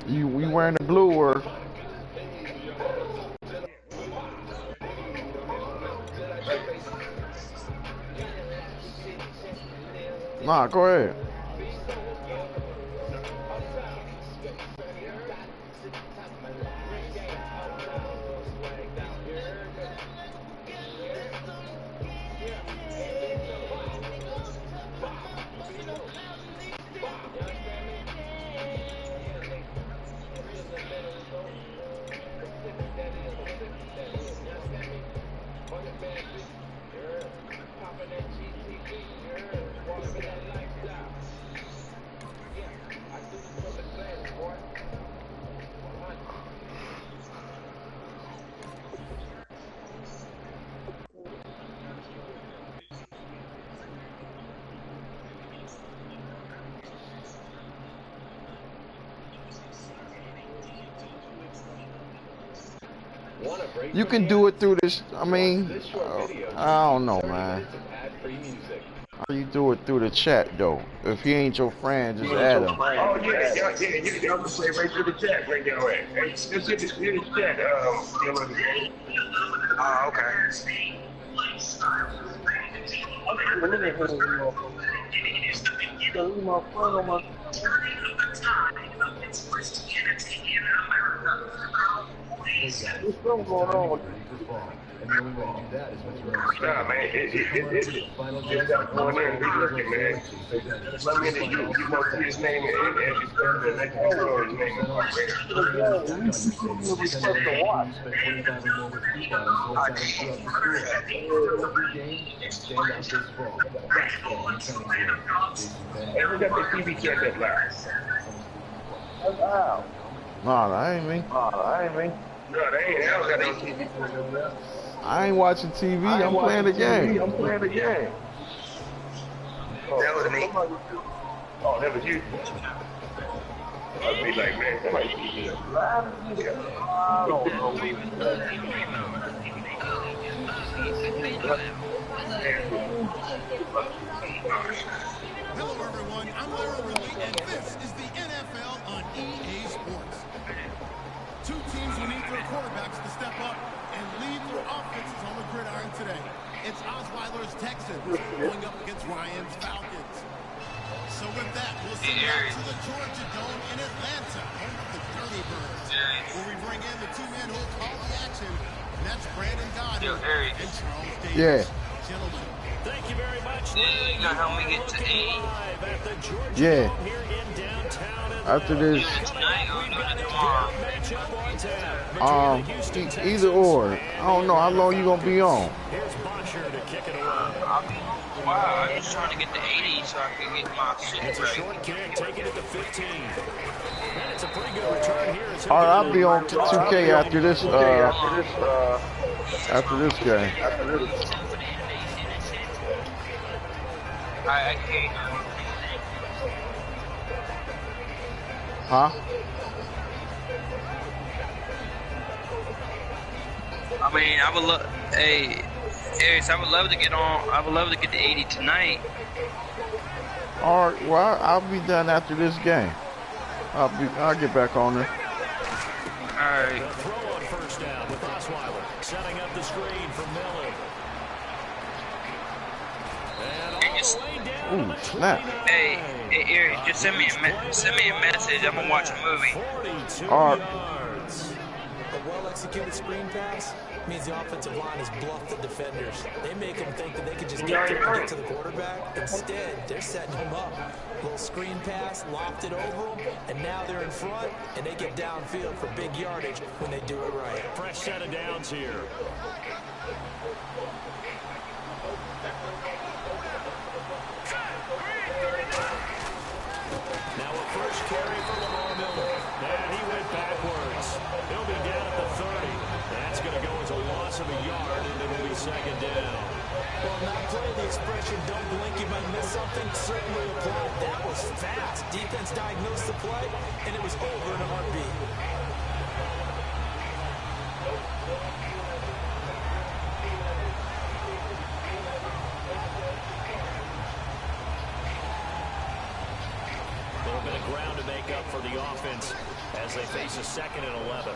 You wearing the blue or? Nah, go ahead. You can do it through this. I mean, I don't know, man. How you do it through the chat though? If he ain't your friend, just add him. Oh yeah, y'all can play right through the chat right there. Hey, just hit the chat. Oh, okay. What's going on with this? And the only way to do that is when you're nah, man, it's got going in and be looking, man. Let me know you want to see his name and his brother and let you know his name. Hey, we got the TV chat that live. Wow. Nah, that ain't me. No, they ain't. I don't got no TV. I ain't watching TV. I'm playing the game. That was me. Oh, that was you. I'd be like, man, somebody see me. I don't know. Hello, everyone. I'm Larry Ridley, and this is the NFL on EA Sports. Two teams who need their quarterbacks to step up and lead their offenses on the gridiron today. It's Osweiler's Texans going up against Ryan's Falcons. So with that, we'll send it out to the Georgia Dome in Atlanta, home of the Dirty Birds, where we bring in the two men who will call the action, and that's Brandon Goddard and Charles Davis. Yeah. Gentlemen, thank you very much. You gonna help me get to E? Yeah. After this, either or. I don't know how long you gonna be on. Wow, I'm just trying to get to 80 so I can get my shit right. All right, I'll be on 2K after this. After this game. I can't. Huh? I mean, I would love. Hey, Aries, I would love to get on. I would love to get to 80 tonight. All right. Well, I'll be done after this game. I'll get back on there. All right. Throw on first down with Osweiler setting up the screen for Miller. Ooh, snap. Hey, Aries, just send me a message. I'm gonna watch a movie. All right. A well-executed screen pass means the offensive line has bluffed the defenders. They make them think that they can just get to the quarterback. Instead, they're setting him up. Little screen pass, lofted over them, and now they're in front, and they get downfield for big yardage when they do it right. Fresh set of downs here. Now a first carry for Lamar Miller. And he went backwards. He'll be down at the 30. That's going to go as a loss of a yard, and it'll be second down. Well, not play the expression, don't blink, you might miss something, certainly applied. That was fast. Defense diagnosed the play, and it was over in a heartbeat. offense as they face a 2nd and 11.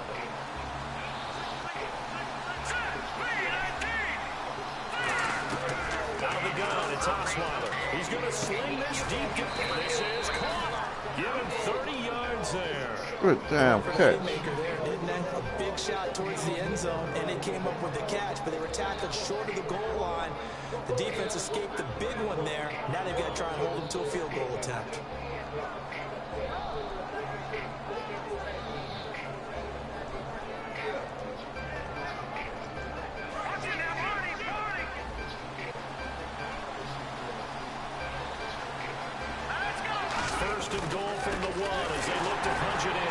Out of the gun, it's Osweiler. He's going to sling this deep. This is caught. Give him 30 yards there. Good damn catch. A big shot towards the end zone, and they came up with the catch, but they were tackled short of the goal line. The defense escaped the big one there. Now they've got to try and hold them to a field goal attempt. First and goal from the 1 as they look to punch it in.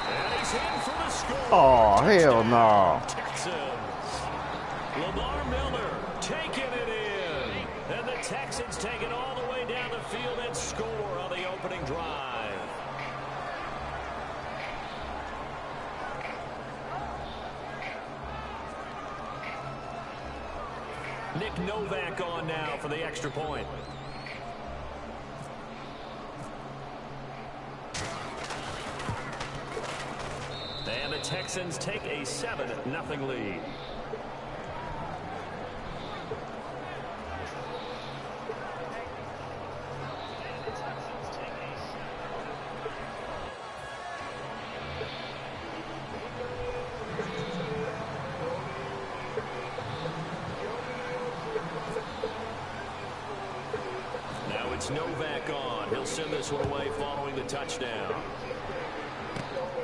And he's in for the score. Oh, hell no. Texans. Lamar Miller taking it in. And the Texans take it all the way down the field and score on the opening drive. Nick Novak on now for the extra point. And the Texans take a 7-0 lead. Now it's Novak on. He'll send this one away following the touchdown.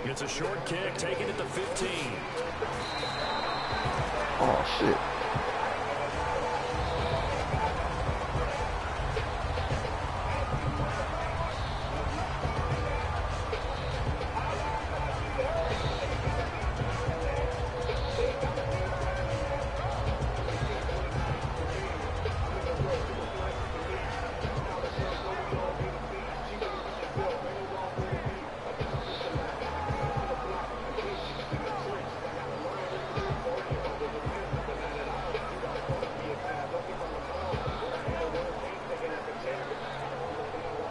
It's a short kick, taken at the 15. Oh, shit.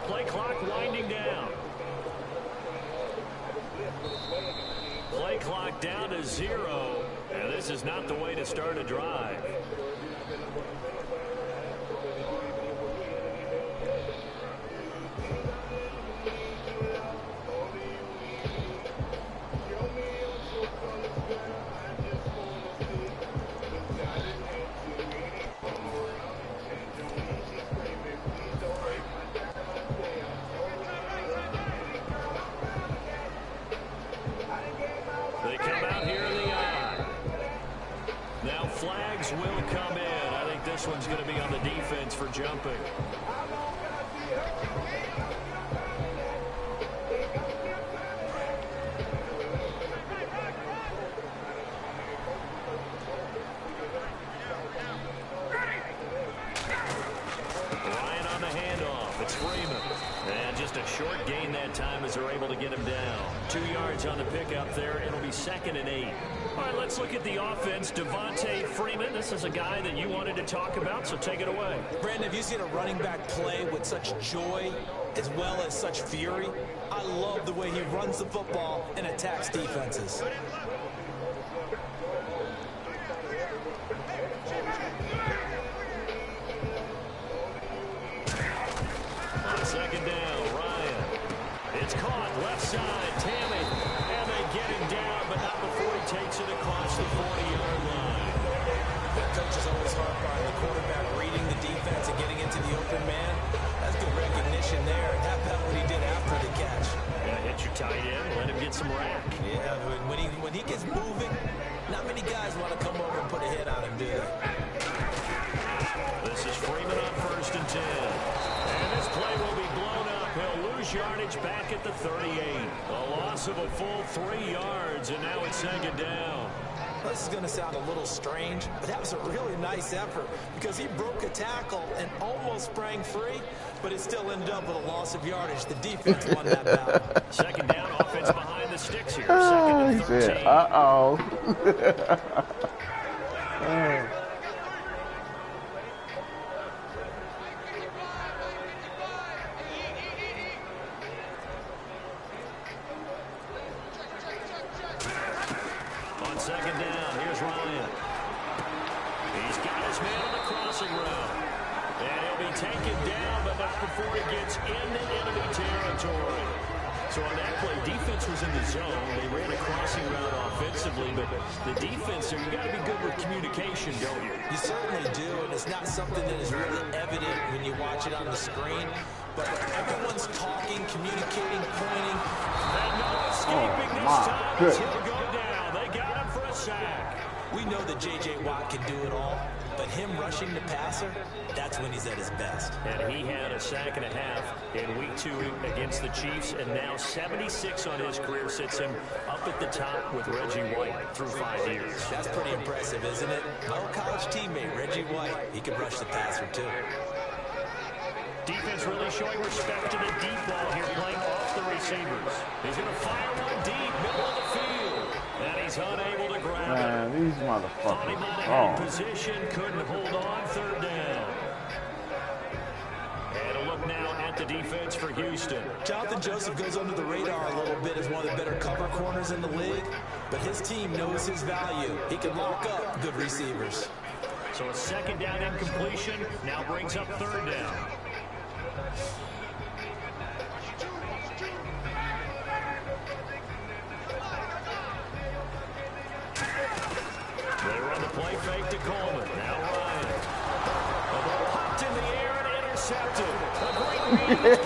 Play clock winding down. Play clock down to 0. And this is not the way to start a drive. They come out here in the eye. Now flags will come in. I think this one's going to be on the defense for jumping. Ryan on the handoff. It's Freeman. And just a short gain that time as they're able to get him down. 2 yards on the pickup there. It'll be 2nd and 8. All right, let's look at the offense. Devontae Freeman, this is a guy that you wanted to talk about, so take it away. Brandon, have you seen a running back play with such joy as well as such fury? I love the way he runs the football and attacks defenses. On 2nd down, Ryan. It's caught left side, Tammy. And they get him down, but not before he takes it across the 40-yard line. The coach is always hard by the quarterback reading the defense and getting into the open man. That's good recognition there. And how about what he did after the catch? Yeah, hit your tight end, let him get some rack. Yeah, when he gets moving, not many guys want to come over and put a hit on him, do they? This is Freeman on 1st and 10. And this play will be blown up. He'll lose yardage back at the 38. A loss of a full 3 yards, and now it's 2nd down. This is going to sound a little strange, but that was a really nice effort because he broke a tackle and almost sprang free, but it still ended up with a loss of yardage. The defense won that battle. 2nd down, offense behind the sticks here. 2nd and 13. He said, uh-oh. this man on the crossing route. And he'll be taken down, but not before he gets into enemy territory. So on that play, defense was in the zone. They ran a crossing route offensively, but the defense there, you got to be good with communication, don't you? You certainly do, and it's not something that is really evident when you watch it on the screen. But everyone's talking, communicating, pointing. And no escaping this time as he'll go down. They got him for a sack. We know that J.J. Watt can do it all, but him rushing the passer, that's when he's at his best. And he had a sack and a half in week 2 against the Chiefs, and now 76 on his career sits him up at the top with Reggie White through 5 years. That's pretty impressive, isn't it? My old college teammate, Reggie White, he can rush the passer too. Defense really showing respect to the deep ball here, playing off the receivers. He's going to fire one deep, middle of the field. And he's unable to grab it. Man, these motherfuckers. Thought he might have had position, couldn't hold on, 3rd down. And a look now at the defense for Houston. Jonathan Joseph goes under the radar a little bit as one of the better cover corners in the league, but his team knows his value. He can lock up good receivers. So a 2nd down incompletion now brings up 3rd down. They run the play fake to Coleman. Now Ryan. The ball popped in the air and intercepted. A great read.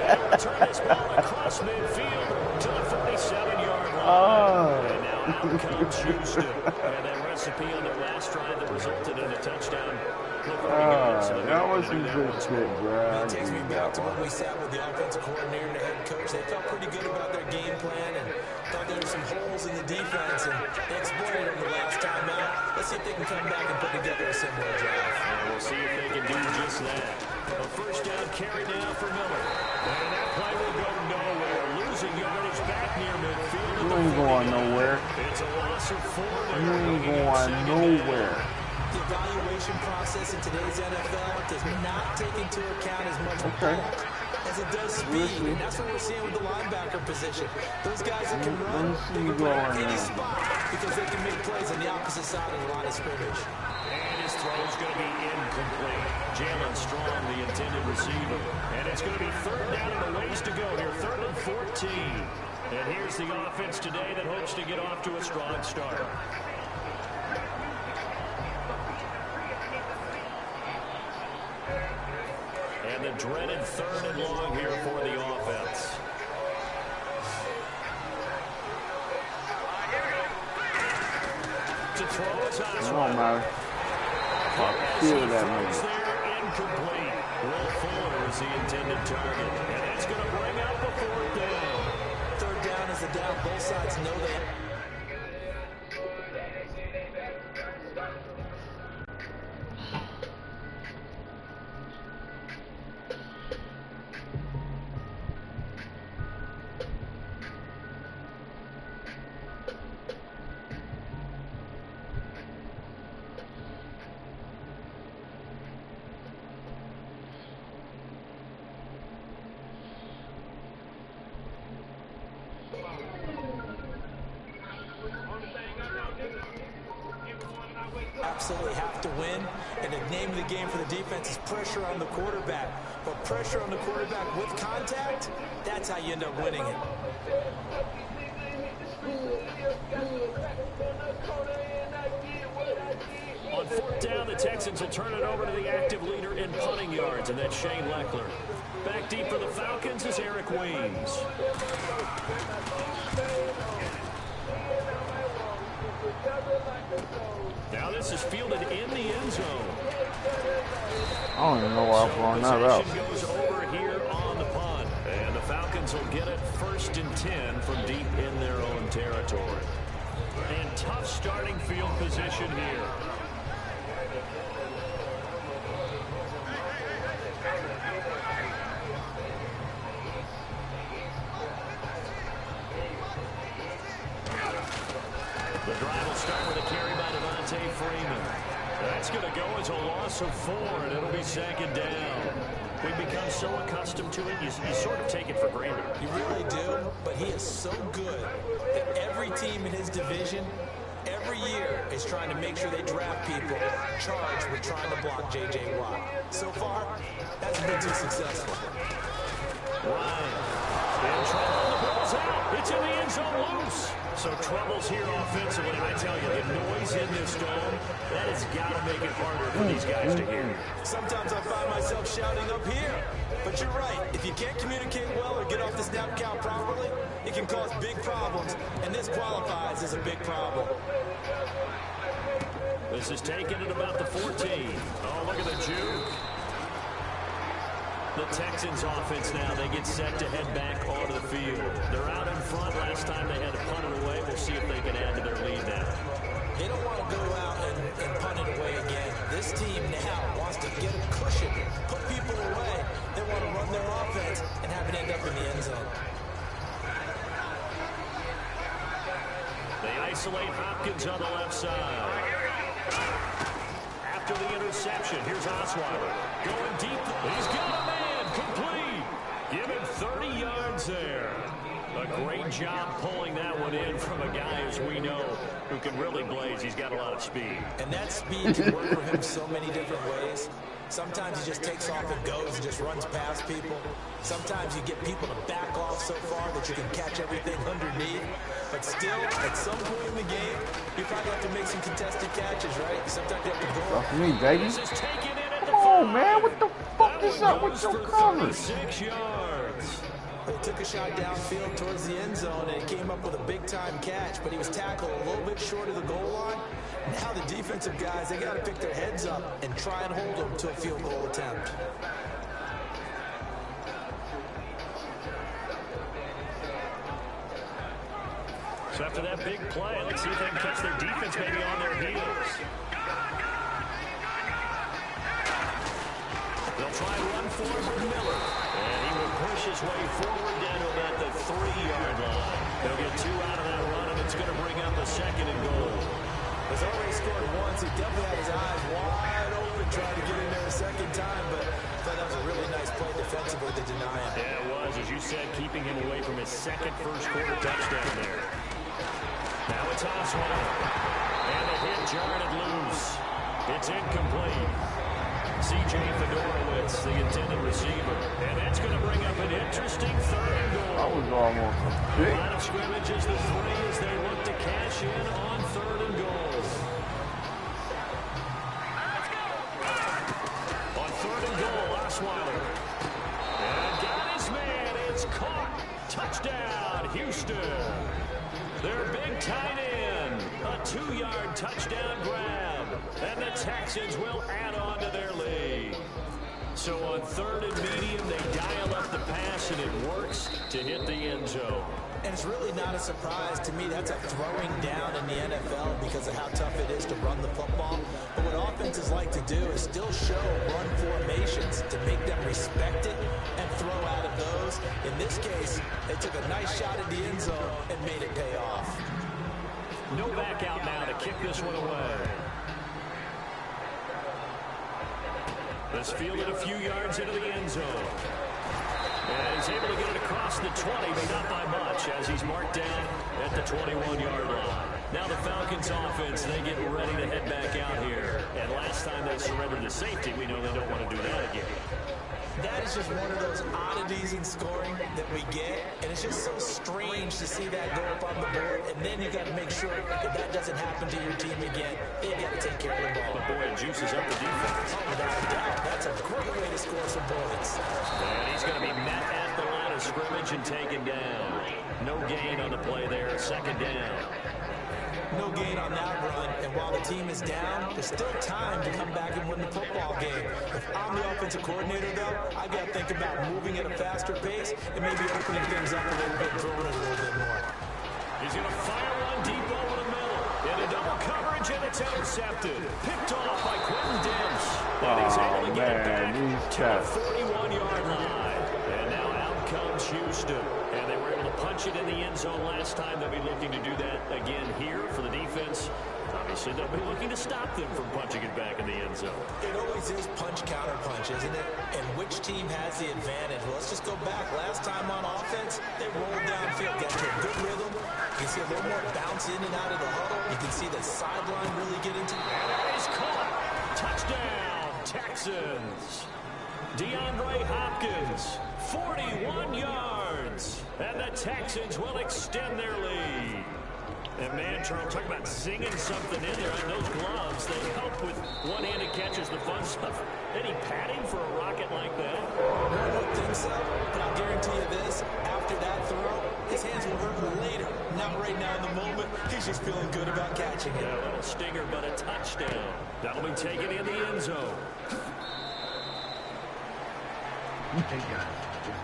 And return this ball across midfield to the 47-yard line. And now out comes Houston. And that recipe on their last drive that resulted in a touchdown. That was some good shit, bro. It takes me back to when we sat with the offensive coordinator and the head coach. They felt pretty good about their game plan and thought there were some holes in the defense, and they exploited them the last time out. Let's see if they can come back and put together a similar drive. And we'll see if they can do just that. A 1st down carry now for Miller. And that play will go nowhere. Losing yardage back near midfield. You ain't going nowhere. It's a loss of 4. You ain't going nowhere. The evaluation process in today's NFL does not take into account as much bulk as it does speed. And that's what we're seeing with the linebacker position. Those guys that can run, they can run any spot because they can make plays on the opposite side of the line of scrimmage. And his throw is going to be incomplete. Jalen Strong, the intended receiver. And it's going to be 3rd down and a ways to go here. 3rd and 14. And here's the offense today that hopes to get off to a strong start. And the dreaded 3rd and long here for the offense. To throw a toss. Come on, man. Kill that nigga. Incomplete. Will Fuller is the intended target. And that's going to bring up the 4th down. 3rd down is a down. Both sides know that. Absolutely have to win, and the name of the game for the defense is pressure on the quarterback. But pressure on the quarterback with contact, that's how you end up winning it. On 4th down, the Texans will turn it over to the active leader in punting yards, and that's Shane Leckler. Back deep for the Falcons is Eric Weems. Now this is fielded in the end zone. I don't even know why I'm throwing that out. Goes over here on the punt, and the Falcons will get it 1st and 10 from deep in their own territory. And tough starting field position here. The drive will start with a carry by Devontae Freeman. That's going to go as a loss of 4, and it'll be 2nd down. We've become so accustomed to it, you sort of take it for granted. You really do, but he is so good that every team in his division, every year is trying to make sure they draft people charged with trying to block J.J. Watt. So far, hasn't been too successful. Ryan. In trouble. The ball's out. It's in the end zone loose. So trouble's here offensively. I tell you, the noise in this dome, that has got to make it harder for these guys to hear. Sometimes I find myself shouting up here. But you're right. If you can't communicate well or get off the snap count properly, it can cause big problems. And this qualifies as a big problem. This is taken at about the 14. Oh, look at the juke. The Texans offense now, they get set to head back onto the field. They're out in front. Last time they had to punt it away. We'll see if they can add to their lead now. They don't want to go out and punt it away again. This team now wants to get a cushion, put people away. They want to run their offense and have it end up in the end zone. They isolate Hopkins on the left side. After the interception, here's Osweiler. Going deep. He's got a man. Complete. Give him 30 yards there. A great job pulling that one in from a guy, as we know, who can really blaze. He's got a lot of speed. And that speed can work for him so many different ways. Sometimes he just takes off and goes and just runs past people. Sometimes you get people to back off so far that you can catch everything underneath. But still, at some point in the game, you probably have to make some contested catches, right? Sometimes you have to go. That's me, baby. Come on, man. What the fuck is up with your coverage? 6 yards. They took a shot downfield towards the end zone, and it came up with a big-time catch, but he was tackled a little bit short of the goal line. Now the defensive guys, they got to pick their heads up and try and hold them to a field goal attempt. So after that big play, let's see if they can catch their defense maybe on their heels. They'll try run for him with Miller. And he will push his way forward down to about the 3-yard line. They'll get 2 out of that run, and it's going to bring up a 2nd and goal. He's already scored once. He definitely had his eyes wide open trying to get in there a second time, but I thought that was a really nice play defensively to deny him. Yeah, it was, as you said, keeping him away from his second first-quarter touchdown there. Now it's Osweiler. And the hit jarred it loose. It's incomplete. C.J. Fedorowicz, the intended receiver. And that's going to bring up an interesting 3rd and goal. That was almost a pick. Line of scrimmage is the 3 as they look to cash in on 3rd and goal. On 3rd and goal, Osweiler. And got his man. It's caught. Touchdown, Houston. Their big tight end. A 2-yard touchdown grab. And the Texans will add on to their lead. So on 3rd and medium, they dial up the pass, and it works to hit the end zone. And it's really not a surprise to me. That's a throwing down in the NFL because of how tough it is to run the football. But what offenses like to do is still show run formations to make them respect it and throw out of those. In this case, they took a nice shot at the end zone and made it pay off. No back out now to kick this one away. This fielded a few yards into the end zone. And he's able to get it across the 20, but not by much, as he's marked down at the 21-yard line. Now the Falcons offense, they get ready to head back out here. And last time they surrendered to safety, we know they don't want to do that again. That is just one of those oddities in scoring that we get, and it's just so strange to see that go up on the board, and then you got to make sure that that doesn't happen to your team again. They got to take care of the ball. But boy, it juices up the defense. Oh, without a doubt, that's a great way to score some points. And he's going to be met at the line of scrimmage and taken down. No gain on the play there, 2nd down. No gain on that run, and while the team is down, there's still time to come back and win the football game. If I'm the offensive coordinator, though, I got to think about moving at a faster pace and maybe opening things up a little bit and throwing it a little bit more. He's going to fire one deep over the middle. Into double coverage, and it's intercepted. Picked off by Quentin Dents. And he's able to get it back to the 41-yard line. And now out comes Houston. And they were able to punch it in the end zone last time. They'll be looking to do that again here for the defense. Obviously, they'll be looking to stop them from punching it back in the end zone. It always is punch-counter-punch, isn't it? And which team has the advantage? Well, let's just go back. Last time on offense, they rolled downfield, got to a good rhythm. You can see a little more bounce in and out of the huddle. You can see the sideline really get into it. And he's caught. Touchdown, Texans. DeAndre Hopkins, 41 yards. And the Texans will extend their lead. And man, Charles, talk about zinging something in there on those gloves. They help with one-handed catches, the fun stuff. Any padding for a rocket like that? I don't think so. But I'll guarantee you this, after that throw, his hands will hurt later. Not right now in the moment. He's just feeling good about catching it. Yeah, a little stinger, but a touchdown. That'll be taken in the end zone.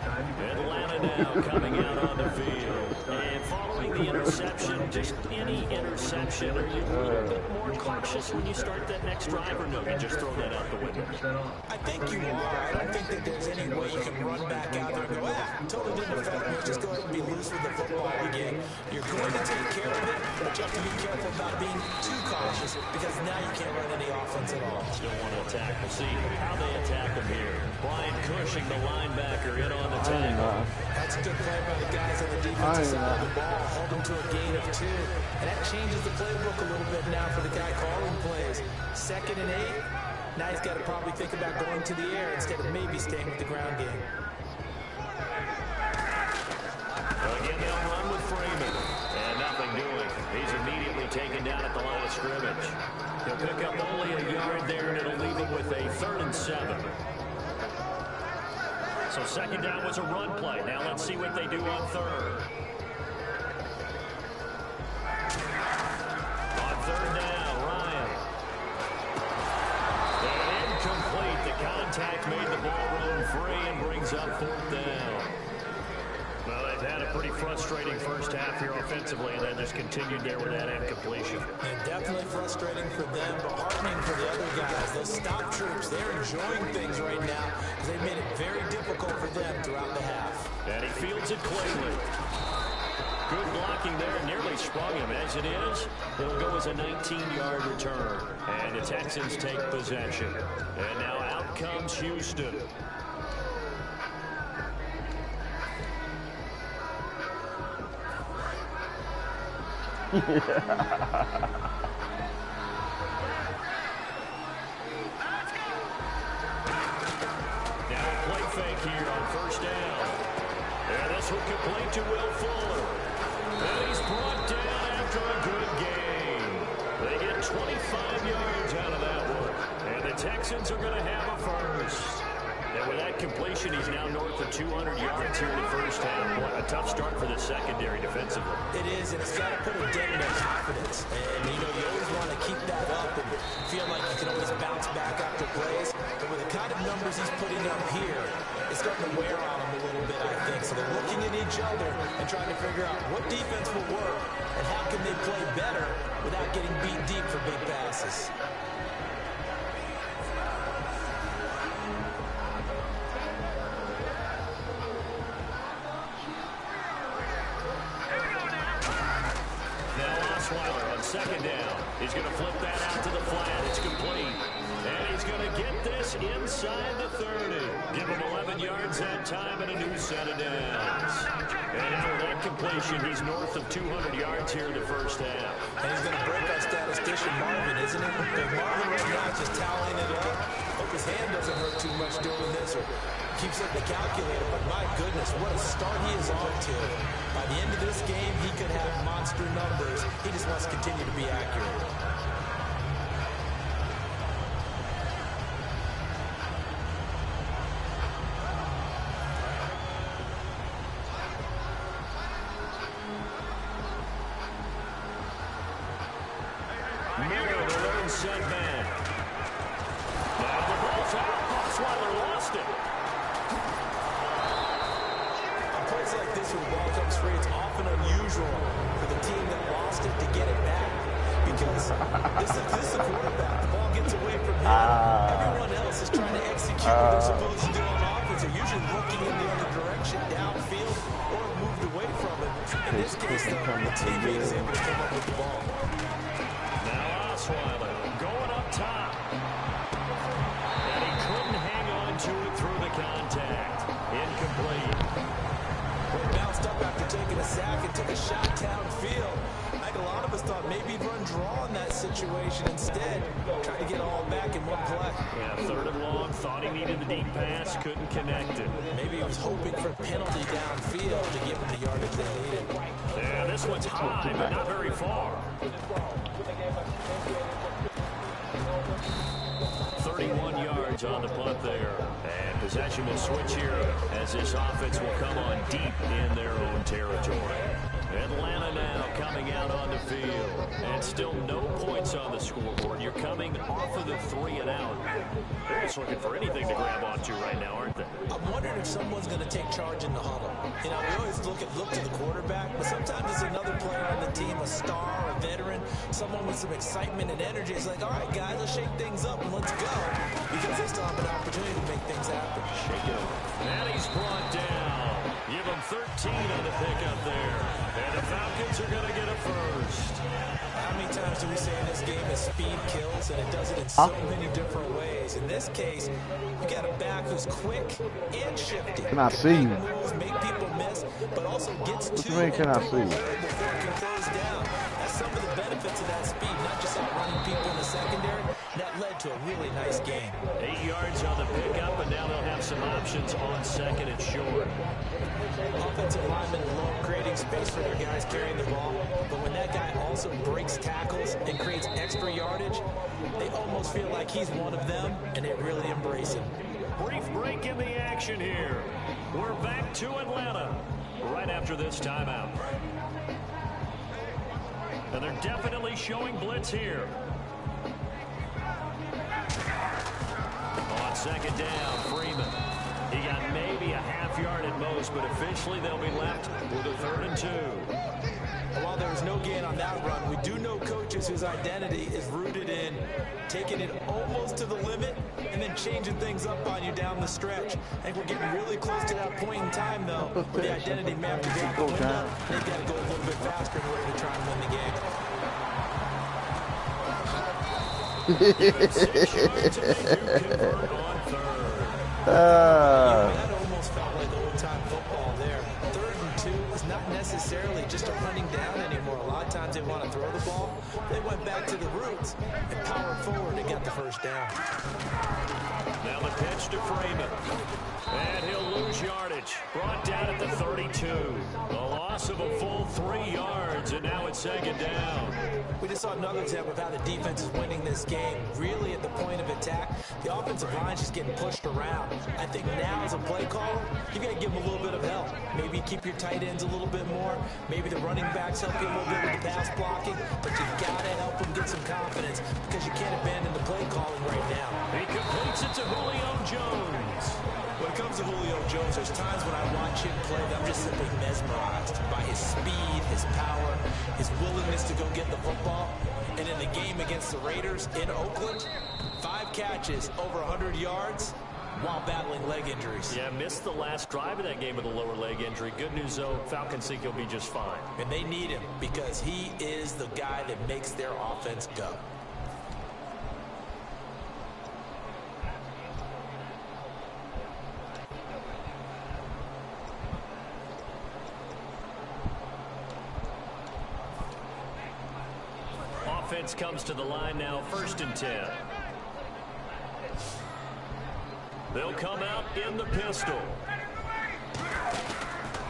Atlanta now coming out on the field. And following the interception, just any interception, are you a little bit more cautious when you start that next drive, or no, you just throw that out the window? I think you are. I don't think that there's any way you can run back out there and go, totally didn't affect me. Just go ahead and be loose with the football again. You're going to take care of it, but you have to be careful about being too cautious because now you can't run any offense at all. Still want to attack. We'll see how they attack him here. Brian Cushing, the linebacker, in on the tackle. That's a good play by the guys on the defensive side of the ball. Hold them to a gain of 2. And that changes the playbook a little bit now for the guy calling plays. 2nd and 8. Now he's got to probably think about going to the air instead of maybe staying with the ground game. Again, they'll run with Freeman. And nothing doing. He's immediately taken down at the line of scrimmage. He'll pick up only a yard there, and it'll leave him with a 3rd and 7. So 2nd down was a run play. Now let's see what they do on 3rd. On 3rd down, Ryan. And incomplete. The contact made the ball run free and brings up 4th down. Well, they've had a pretty frustrating first half here offensively, and then just continued there with that incompletion. And definitely frustrating for them, but heartening for the other guys. Those stop troops, they're enjoying things right now because they've made it very difficult for them throughout the half. And he fields it cleanly. Good blocking there, nearly sprung him. As it is, it'll go as a 19-yard return. And the Texans take possession. And now out comes Houston. Now a play fake here on 1st down. And this will complete to Will Fuller. And he's brought down after a good game. They get 25 yards out of that one. And the Texans are going to have a first. And with that completion, he's now north of 200 yards here in the first half. What a tough start for the secondary defensively. It is, and it's got to put a dent in their confidence. And, you know, you always want to keep that up and feel like you can always bounce back after plays. But with the kind of numbers he's putting up here, it's starting to wear on them a little bit, I think. So they're looking at each other and trying to figure out what defense will work and how can they play better without getting beat deep for big passes. On 2nd down, he's going to flip that out to the flat. It's complete. And he's going to get this inside the 30. Give him 11 yards that time and a new set of downs. And now with that completion, he's north of 200 yards here in the first half. And he's going to break our statistician Marvin, isn't it? Because Marvin right now is just tallying it up. Hope his hand doesn't hurt too much doing this or keeps hitting the calculator. But my goodness, what a start he is on to. By the end of this game, he could have monster numbers. He just wants to continue to be accurate. Miller, the lone set man. Now the ball's out. Osweiler lost it. On plays like this where the ball comes free, it's often unusual for the team that lost it to get it back. Because this is a quarterback. The ball gets away from him. Everyone else is trying to execute what they're supposed to do on offense. They're usually looking in the other direction, downfield, or moved away from it. In this case, though, the teammate is able to come up with the ball. Now Osweiler going up top. And he couldn't hang on to it through the contact. Incomplete. Well, he bounced up after taking a sack and took a shot downfield. I think a lot of us thought maybe he'd run draw in that situation. Instead, tried to get all back in one play. Yeah, 3rd and long. Thought he needed the deep pass. Couldn't connect it. Maybe he was hoping for a penalty downfield to give him the yardage they needed. Yeah, this one's high, but not very far. 31 yards on the punt there. And possession will switch here as this offense will come on deep in their own territory. Atlanta now coming out on the field. And still no points on the scoreboard. You're coming off of the 3 and out. They're just looking for anything to grab onto right now, aren't they? I'm wondering if someone's going to take charge in the huddle. You know, we always look to the quarterback, but sometimes it's another player on the team, a star, a veteran, someone with some excitement and energy. It's like, all right, guys, let's shake things up and let's go, because they still have an opportunity to make things happen. Shake it up. And he's brought down. Give him 13 on the pickup there. And the Falcons are going to get a first. How many times do we say in this game that speed kills, and it does it in so many different ways? In this case, you got a back who's quick and shifty. Can I see you? Moves, make people miss, but also gets What to you mean, can I see you? before it can close down. That's some of the benefits of that speed, not just outrunning people in the secondary. That led to a really nice game. 8 yards on the pickup, and now they'll have some options on 2nd and short. Offensive linemen alone creating space for their guys carrying the ball, but when that guy also breaks tackles and creates extra yardage, they almost feel like he's one of them, and they really embrace him. Brief break in the action here. We're back to Atlanta right after this timeout. And they're definitely showing blitz here. On 2nd down, Freeman. He got maybe a half yard at most, but officially they'll be left with a 3rd and 2. While there was no gain on that run, we do know coaches whose identity is rooted in taking it almost to the limit and then changing things up on you down the stretch. I think we're getting really close to that point in time, though, where the identity may have to go out the window. They've got to go a little bit faster in order to try and win the game. That almost felt like old-time football there. 3rd and 2 is not necessarily just a running down anymore. A lot of times they want to throw the ball. They went back to the roots and powered forward and got the first down. Now the pitch to Freeman. And he'll lose yardage. Brought down at the 32. A loss of a full 3 yards, and now it's 2nd down. We just saw another example of how the defense is winning this game. Really at the point of attack, the offensive line's just getting pushed around. I think now as a play caller, you got to give them a little bit of help. Maybe keep your tight ends a little bit more. Maybe the running backs help you a little bit with the pass blocking. But you got to help them get some confidence because you can't abandon the play calling right now. He completes it to Julio Jones. When it comes to Julio Jones, there's times when I watch him play that I'm just simply mesmerized by his speed, his power, his willingness to go get the football. And in the game against the Raiders in Oakland, 5 catches, over 100 yards, while battling leg injuries. Yeah, missed the last drive of that game with a lower leg injury. Good news, though, Falcons think he'll be just fine. And they need him because he is the guy that makes their offense go. Offense comes to the line now, 1st and 10. They'll come out in the pistol.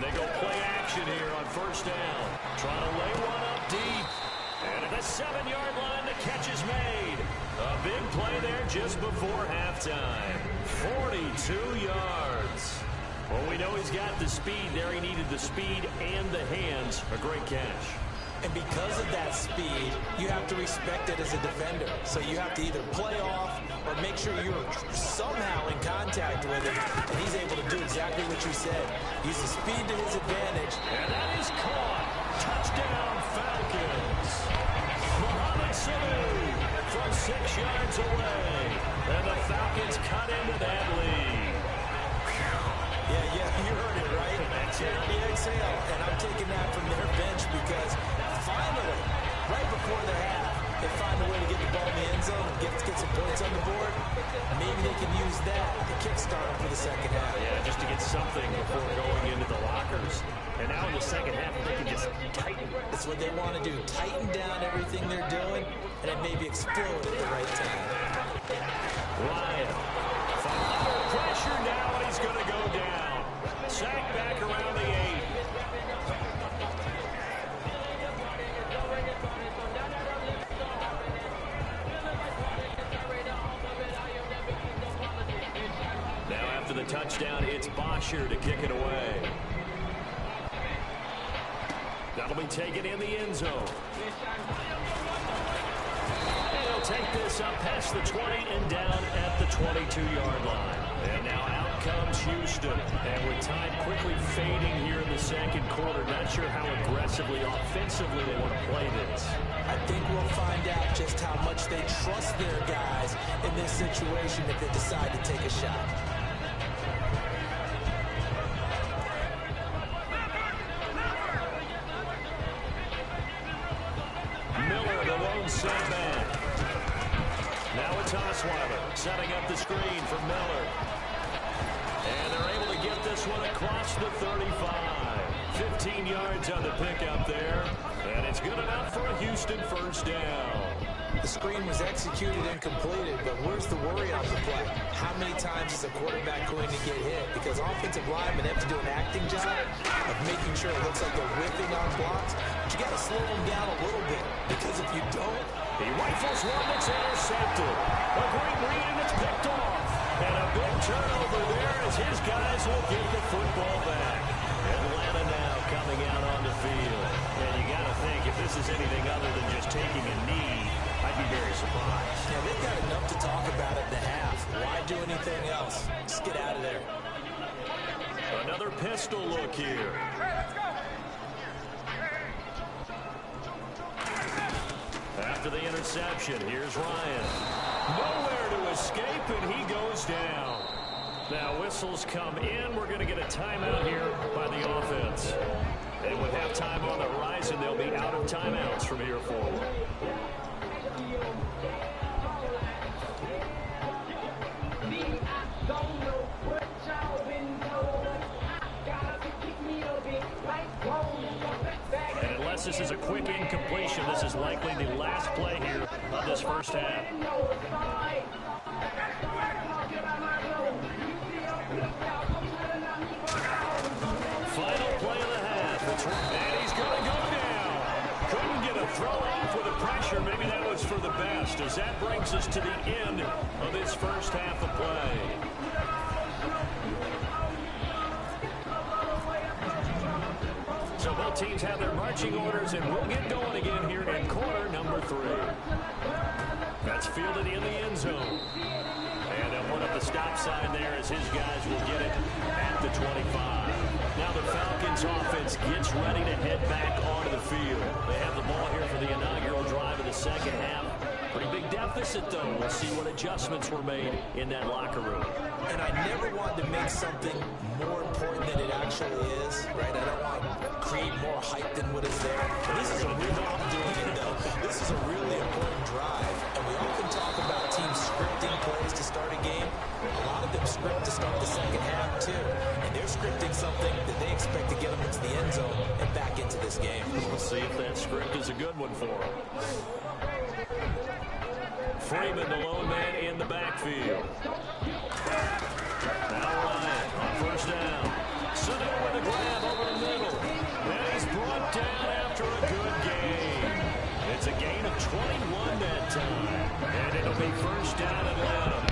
They go play action here on 1st down. Trying to lay one up deep. And at the 7-yard line, the catch is made. A big play there just before halftime. 42 yards. Well, we know he's got the speed there. He needed the speed and the hands. A great catch. And because of that speed, you have to respect it as a defender. So you have to either play off or make sure you're somehow in contact with him. And he's able to do exactly what you said. Use the speed to his advantage. And that is caught. Touchdown, Falcons. Mohamed Sanu from 6 yards away. And the Falcons cut into that lead. Yeah, you heard it, right? The exhale, and I'm taking that from their bench because finally, right before the half, they find a way to get the ball in the end zone and get some points on the board, maybe they can use that to kickstart them for the second half. Yeah, just to get something before going into the lockers. And now in the second half, they can just tighten. That's what they want to do. Tighten down everything they're doing, and then maybe explode at the right time. Ryan. Under pressure now, and he's going to go down. Sack back around the 8. Now after the touchdown, it's Bosher to kick it away. That'll be taken in the end zone. And he'll take this up past the 20 and down at the 22-yard line. And now out comes Houston. And with time quickly fading here in the second quarter, not sure how aggressively, offensively they want to play this. I think we'll find out just how much they trust their guys in this situation if they decide to take a shot. Sandman. Now it's Osweiler setting up the screen for Miller. And they're able to get this one across the 35. 15 yards on the pickup there. And it's good enough for a Houston first down. The screen was executed and completed, but where's the worry on the play? How many times is a quarterback going to get hit? Because offensive linemen have to do an acting job of making sure it looks like they're whipping on blocks. But you got to slow them down a little bit, because if you don't, he rifles one that's intercepted. A great read, and it's picked off. And a big turnover there as his guys will get the football back. Atlanta now coming out on the field. And you got to think, if this is anything other than just taking a knee, I'd be very surprised. Yeah, they've got enough to talk about at the half. Why do anything else? Just get out of there. Another pistol look here. After the interception, here's Ryan. Nowhere to escape, and he goes down. Now whistles come in. We're going to get a timeout here by the offense. And with halftime on the horizon, they'll be out of timeouts from here forward. And unless this is a quick incompletion, this is likely the last play here of this first half. Final play of the half. And he's going to go down. Couldn't get a throw off with the pressure. Maybe that was for the best, as that brings us to the end of this first half of play. So both teams have their marching orders, and we'll get going again here in quarter number 3. That's fielded in the end zone. And they'll put up the stop sign there as his guys will get it at the 25. Now the Falcons offense gets ready to head back onto the field. They have the ball here for the inaugural drive of the second half. Pretty big deficit, though. We'll see what adjustments were made in that locker room. And I never wanted to make something more important than it actually is, right? I don't want to create more hype than what is there. This is a really, I'm doing it, though. This is a really important drive. And we often talk about teams scripting plays to start a game. A lot of them script to start the second half, too. And they're scripting something that they expect to get them into the end zone and back into this game. We'll see if that script is a good one for them. Freeman, the lone man in the backfield. Now Ryan on first down. Sitting with a grab over the middle. And he's brought down after a good gain. It's a gain of 21 that time. And it'll be first down Atlanta.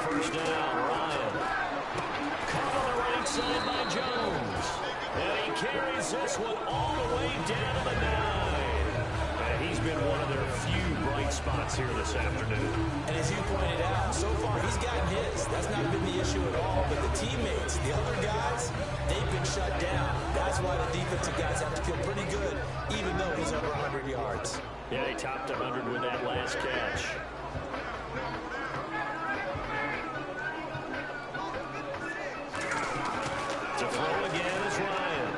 First down, Ryan. Caught on the right side by Jones. And he carries this one all the way down to the 9. And he's been one of their few bright spots here this afternoon. And as you pointed out, so far he's gotten his. That's not been the issue at all. But the teammates, the other guys, they've been shut down. That's why the defensive guys have to feel pretty good, even though he's over 100 yards. Yeah, he topped 100 with that last catch. To throw again is Ryan.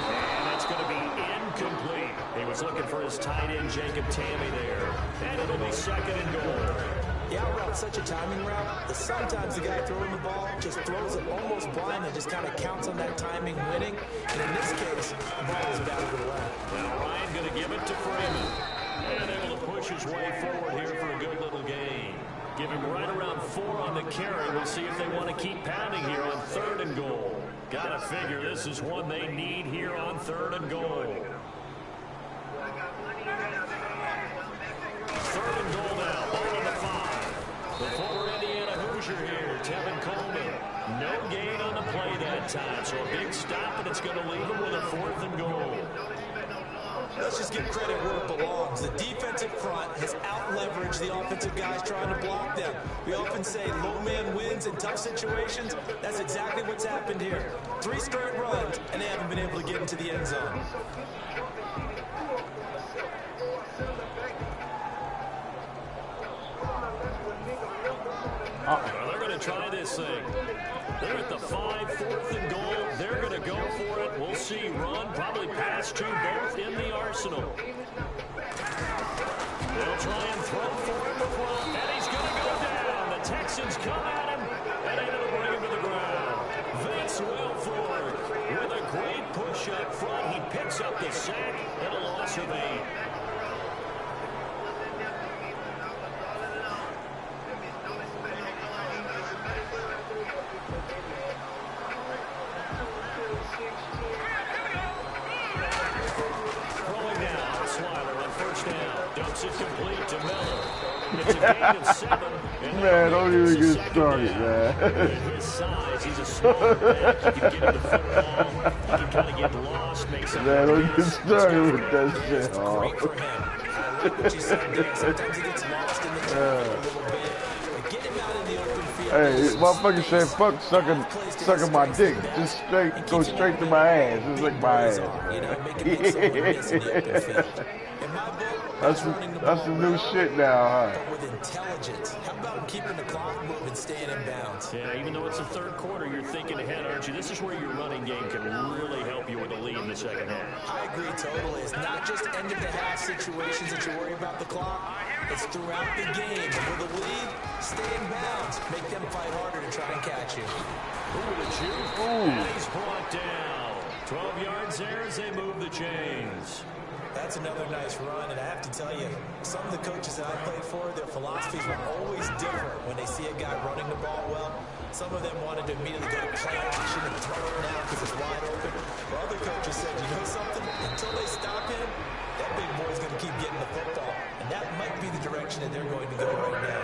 And it's going to be incomplete. He was looking for his tight end, Jacob Tammy, there. And it'll be 2nd and goal. The out route's such a timing route that sometimes the guy throwing the ball just throws it almost blind and just kind of counts on that timing winning. And in this case, the ball is batted away. Now Ryan going to give it to Freeman. And able to push his way forward here for a good little gain. Give him right around 4 on the carry. We'll see if they want to keep pounding here on 3rd and goal. Got to figure this is one they need here on 3rd and goal. 3rd and goal now. Ball on the 5. The former Indiana Hoosier here, Tevin Coleman. No gain on the play that time. So a big stop, and it's going to leave him with a 4th and goal. Let's just give credit where it belongs. The defensive front has out-leveraged the offensive guys trying to block them. We often say low man wins in tough situations. That's exactly what's happened here. 3 straight runs, and they haven't been able to get into the end zone. Well, they're going to try this thing. They're at the 5, 4th and goal. They're going to go for it. We'll see. Run, probably pass to both in the arsenal. They'll try and throw for him with one, and he's going to go down. The Texans come at him, and able to bring him to the ground. Vince Wilfork with a great push up front. He picks up the sack and a loss of 8. Complete to Miller. It's a gain of 7. Man, don't even get started, man. At his size, he's a small back. You can get him the football. He can kind of get lost, make some. Man, don't get started with that shit. Great for him. I like what you said there. Sometimes he gets lost in the jungle a little bit. But get him out in the open field. Hey, motherfucker said, fuck sucking my dick. Just go straight to my ass. Just lick my ass. You know, make it make someone miss in the open field. In my book, that's the new shit now, huh? But with intelligence. How about keeping the clock moving, staying in bounds? Yeah, even though it's the 3rd quarter, you're thinking ahead, aren't you? This is where your running game can really help you with a lead in the 2nd half. I agree totally. It's not just end-of-the-half situations that you worry about the clock. It's throughout the game. And with a lead, stay in bounds. Make them fight harder to try and catch you. Over the juke. And he's brought down. 12 yards there as they move the chains. That's another nice run, and I have to tell you, some of the coaches that I played for, their philosophies were always different when they see a guy running the ball well. Some of them wanted to immediately go to play action and throw it now because it's wide open. But other coaches said, you know something? Until they stop him, that big boy's going to keep getting the football. And that might be the direction that they're going to go right now.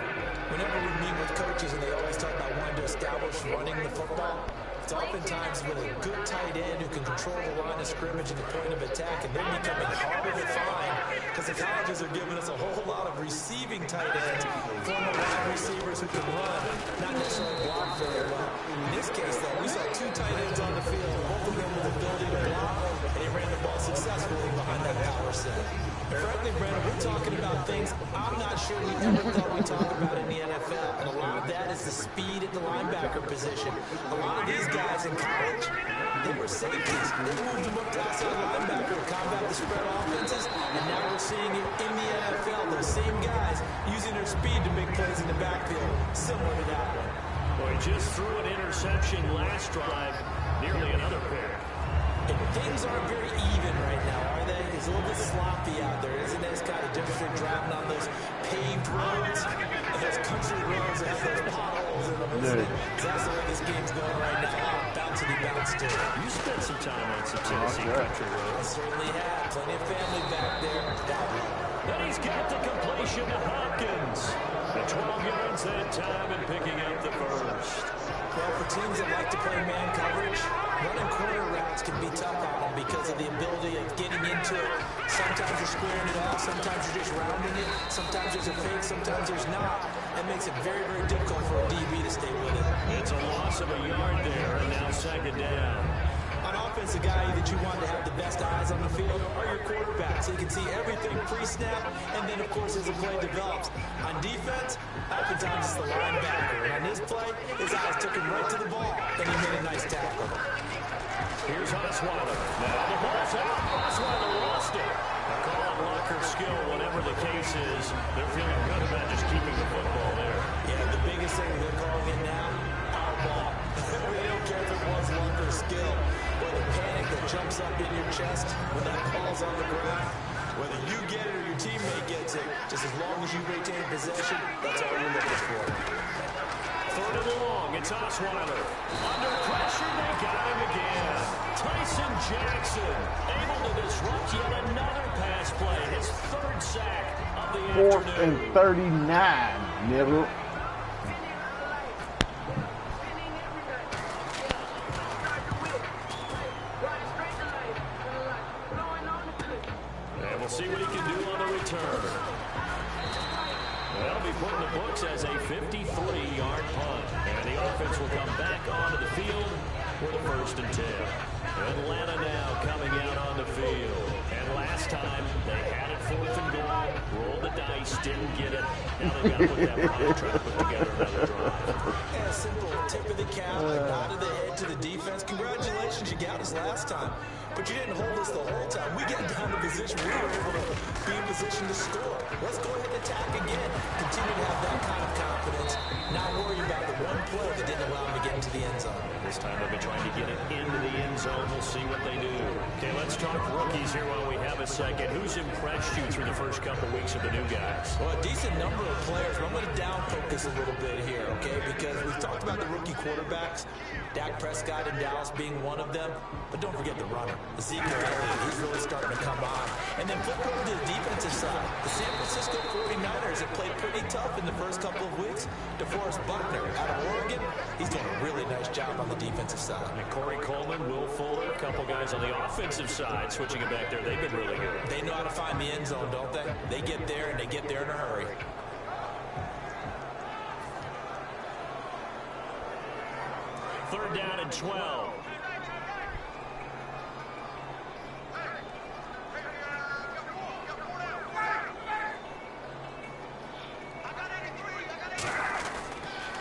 Whenever we meet with coaches and they always talk about wanting to establish running the football, it's oftentimes with a good tight end who can control the line of scrimmage and the point of attack, and they're becoming harder to find because the colleges are giving us a whole lot of receiving tight ends, former wide receivers who can run, not necessarily block very well. In this case, though, we saw 2 tight ends on the field, both of them with the ability to block, and they ran the ball successfully behind that power set. And frankly, Brandon, we're talking about things I'm not sure we ever thought we'd talk about in the NFL, and a lot of that is the speed at the linebacker position. A lot of these guys in college, they were safeties. They moved them up to outside linebacker to combat the spread offenses, and now we're seeing it in the NFL. Those same guys using their speed to make plays in the backfield, similar to that one. Well, he just threw an interception last drive, nearly another pick. And things aren't very even right now, are they? It's a little bit sloppy out there, isn't it? It's kind of different from driving on those paved roads and those country roads that have those potholes in them, isn't it? That's the way this game's going right now. Bounce to. You spent some time on some Tennessee country roads. I certainly have. Plenty of family back there. And he's got the completion to Hopkins. The 12 yards that time and picking up the first. Well, for teams that like to play man coverage, running corner routes can be tough on them because of the ability of getting into it. Sometimes you're squaring it off, sometimes you're just rounding it, sometimes there's a fake, sometimes there's not. That makes it very, very difficult for a DB to stay with it. It's a loss of a yard there, and now second down. On offense, the guy that you want to have the best eyes on the field are your quarterbacks, so you can see everything pre-snap, and then, of course, as the play develops. On defense, oftentimes it's the linebacker, and on this play, his eyes took him right to the ball, and he made a nice tackle. Here's Osweiler. Now the ball's out. Osweiler lost it. A call on Locker's skill, whatever the case is. They're feeling good about just keeping the football there. Yeah, the biggest thing they're calling it now, our ball. They don't care if it was Locker's skill, or the panic that jumps up in your chest when that ball's on the ground. Whether you get it or your teammate gets it, just as long as you retain possession, that's all you're looking for. Third and long, it's Osweiler. Under pressure, they got him again. Tyson Jackson able to disrupt yet another pass play. His third sack of the afternoon. 4th and 39, nigga. And we'll see what he can do on the return. That'll be put in the books as a 53-yard punt. And the offense will come back onto the field for the 1st and 10. Atlanta now coming out on the field. And last time, they had it 4th and goal, rolled the dice, didn't get it. Now they've got to put that behind, try to put together another drive. Yeah, simple tip of the cap, a nod of the head to the defense. Congratulations, you got us last time. But you didn't hold us the whole time. We got down to position. We were able to be in position to score. Let's go ahead and attack again. Continue to have that kind of confidence. Not worry about the one play that didn't allow them to get into the end zone. This time they've been trying to get it into the end zone. We'll see what they do. Okay, let's talk rookies here while we have a second. Who's impressed you through the first couple weeks of the new guys? Well, a decent number of players, but I'm going to down focus a little bit here, okay? Because we've talked about the rookie quarterbacks, Dak Prescott in Dallas being one of them, but don't forget the runner, Ezekiel Elliott. He's really starting to come on. And then flip over to the defensive side. The San Francisco 49ers have played pretty tough in the first couple of weeks. DeForest Buckner out of Oregon, he's doing a really nice job on the defensive side. And Corey Coleman, Will Fuller, a couple guys on the offensive side switching it back there. They've been really good. They know how to find the end zone, don't they? They get there, and they get there in a hurry. Third down and 12.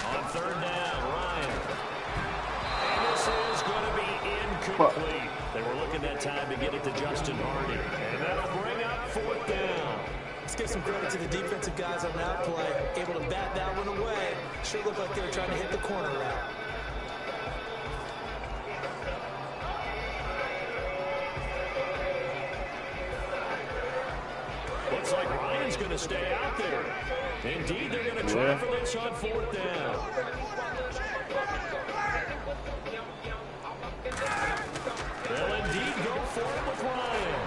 On third down, Ryan. And this is going to be incomplete. They were looking that time to get it to Justin Hardy. And that'll bring up 4th down. Let's give some credit to the defensive guys on that play. Able to bat that one away. Sure looked like they were trying to hit the corner route. Looks like Ryan's going to stay out there. Indeed, they're going to try for this on 4th down. They'll indeed go for it with Ryan.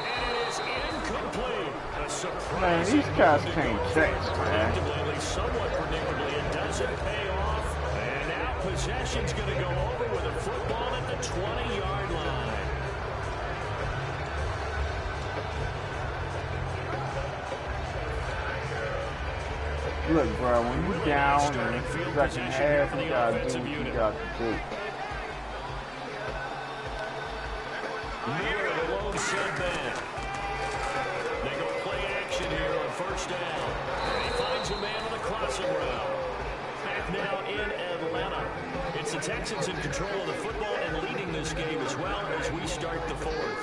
And it is incomplete. A surprise. Man, these guys can't catch, man. Predictably, somewhat predictably, it doesn't pay off. And now possession's going to go over with a football at the 20-yard line. Look, bro, when you down in the second half, you gotta do what you got to do. Near the lone setback. They go play action here on 1st down. And he finds a man on the crossing route. Back now in Atlanta. It's the Texans in control of the football and leading this game as well as we start the 4th.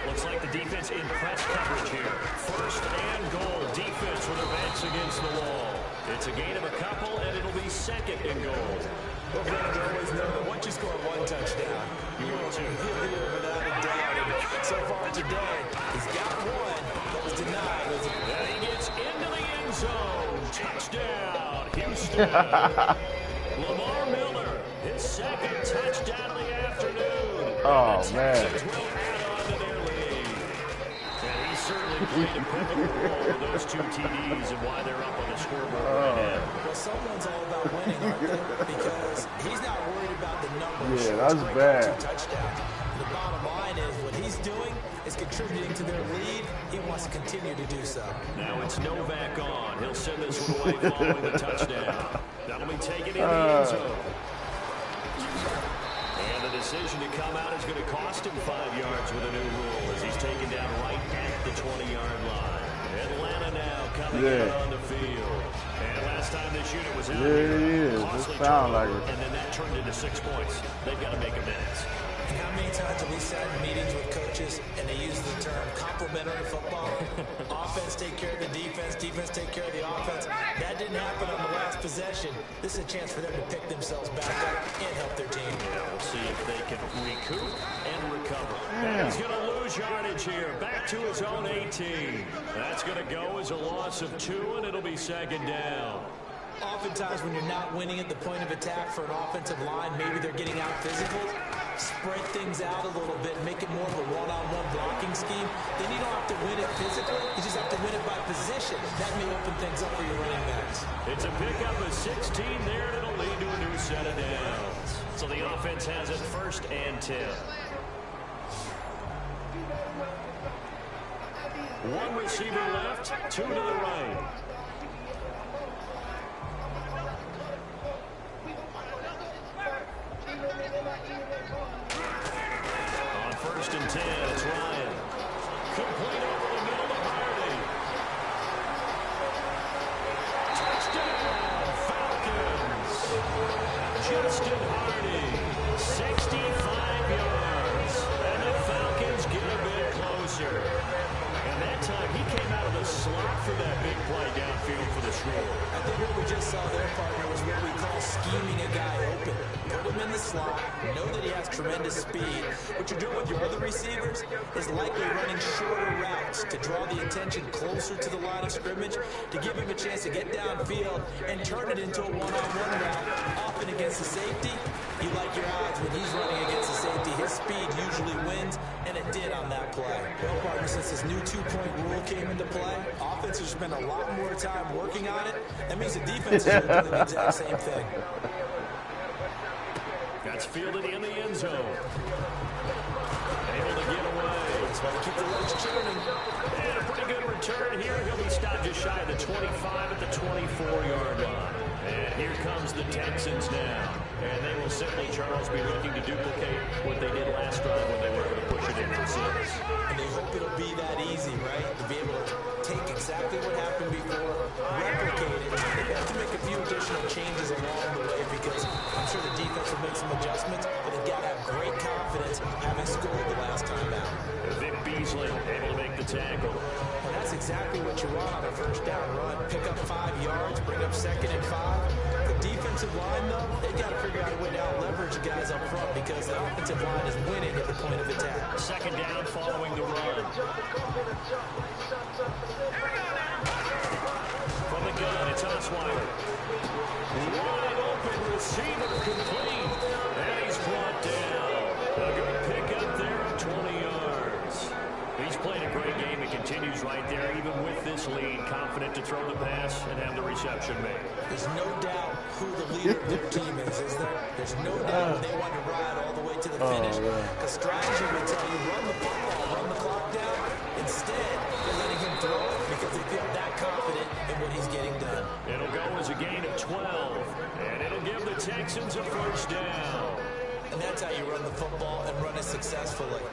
Looks like the defense in press coverage here. 1st and goal. Defense with their backs against the wall. It's a gain of a couple, and it'll be 2nd and goal. Well, Brandon, you always know that once you score one touchdown, you will be over without a doubt. And so far today, he's got one, but it's denied. And he gets into the end zone. Touchdown, Houston. Lamar Miller, his second touchdown of the afternoon. Oh, man. Will add on to their lead. And he certainly played a pivotal role in those two TDs and why they're up on the scoreboard right now. Well, someone's all about winning, aren't they? Because he's not worried about the numbers. Yeah, that's bad. 2 touchdowns. The bottom line is what he's doing is contributing to their lead. He wants to continue to do so. Now it's Novak on. He'll send this one away following the touchdown. That'll be taken in the end zone. And the decision to come out is going to cost him 5 yards with a new rule as he's taken down right at the 20-yard line. Atlanta now coming out on the field. And last time this unit was out here, costly turnover, and then that turned into 6 points. They've got to make amends. And how many times have we sat in meetings with coaches and they use the term complementary football? Offense take care of the defense, defense take care of the offense. That didn't happen on the last possession. This is a chance for them to pick themselves back up and help their team. Yeah, we'll see if they can recoup and recover. And he's going to lose yardage here, back to his own 18. That's going to go as a loss of 2, and it'll be second down. Oftentimes when you're not winning at the point of attack for an offensive line, maybe they're getting out physical, spread things out a little bit, make it more of a one-on-one blocking scheme. Then you don't have to win it physically, you just have to win it by position. That may open things up for your running backs. It's a pickup of 16 there, and it'll lead to a new set of downs. So the offense has it 1st and 10. One receiver left, 2 to the right. On 1st and 10, it's Ryan. Complete over the middle to Hardy. Touchdown, Falcons. Justin Hardy, 65 yards. And the Falcons get a bit closer. And that time, he came out of the slot for that big play downfield for the score. I think what we just saw there, partner, was what we call scheming a guy open. Put him in the slot, know that he has tremendous speed. What you're doing with your other receivers is likely running shorter routes to draw the attention closer to the line of scrimmage, to give him a chance to get downfield and turn it into a one-on-one route. Often against the safety, you like your odds when he's running against the safety. His speed usually wins, and it did on that play. Well, partner, since this new 2-point rule came into play, offenses spend a lot more time working on it. That means the defenses are doing the exact same thing. That's fielded in the end zone. Able to get away. That's why they keep the legs churning. And a pretty good return here. He'll be stopped just shy of the 25 at the 24-yard line. And here comes the Texans now. And they will simply, Charles, be looking to duplicate what they did last drive when they were able to push it in for 6. And they hope it'll be that easy, right? To be able to take exactly what happened before, replicate it. They have to make a few additional changes along the way because I'm sure the defense will make some adjustments, but they've got to have great confidence having scored the last time out. Vic Beasley able to make the tackle. And that's exactly what you want on a 1st down run. Pick up 5 yards, bring up 2nd and 5. The defensive line, though, they've got to figure out a way to out-leverage the guys up front because the offensive line is winning at the point of attack. 2nd down following the run. From the gun, it's Osweiler. Wide open receiver complete. And he's brought down. A good pickup there of 20 yards. He's played a great game and continues right there, even with this lead, confident to throw the pass and have the reception made. There's no doubt who the leader of their team is there? There's no doubt they want to ride all the way to the finish. Because strategy would tell you, run the football, run the clock down. Instead, they're letting him throw it because they feel that confident in what he's getting done. It'll go as a gain of 12, and it'll give the Texans a 1st down. And that's how you run the football and run it successfully.